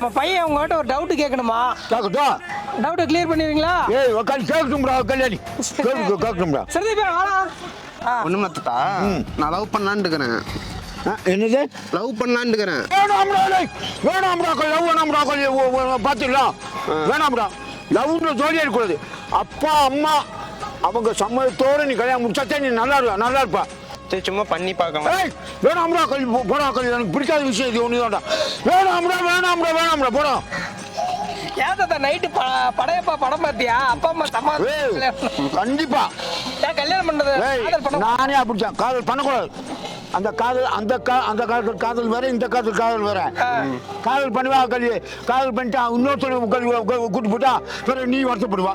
நம்ம பையன் உங்ககிட்ட ஒரு டவுட் கேட்கணுமா? கேட்கட்டும். டவுட்டை கிளியர் பண்ணிடுவீங்களா? ஏய் உட்காந்து கேட்கட்டும்டா கல்யாணி. கேட்கட்டும்டா. சரி வாடா. ஒண்ணு மத்தா நான் லவ் பண்ணலான்னு இருக்கிறேன். என்னது லவ் பண்ணலான்னு இருக்கிறேன். வேணாம்டா லவ் வேணாம்டா பார்த்துக்கலாம். வேணாம்டா லவ்ன்ற ஜோலியாக இருக்கக்கூடாது. அப்பா அம்மா அவங்க சம்மதத்தோடு நீ கல்யாணம் முடிச்சாச்சே நீ நல்லா இருப்பா. சரி சும்மா பண்ணி பார்க்கலாம். ஏய் வேணாம்டா போடா எனக்கு பிடிக்காத விஷயம் இது ஒன்று தான்டா. வேணாம்டா போடா. ஏன் தாத்தா நைட்டு படையப்பா படம் பார்த்தியா? அப்பா அம்மா சமாதானம் கண்டிப்பா ஏன் கல்யாணம் பண்றது? காதல் பண்ண நானே அப்படித்தான். காதல் பண்ணக்கூடாது. அந்த காதல் காதல் வேற, இந்த காதல் வேற. காதல் பண்ணுவா காதல் பண்ணிட்டா இன்னொருத்தர் கூட்டு போட்டா பிறகு நீ வருத்தப்படுவா.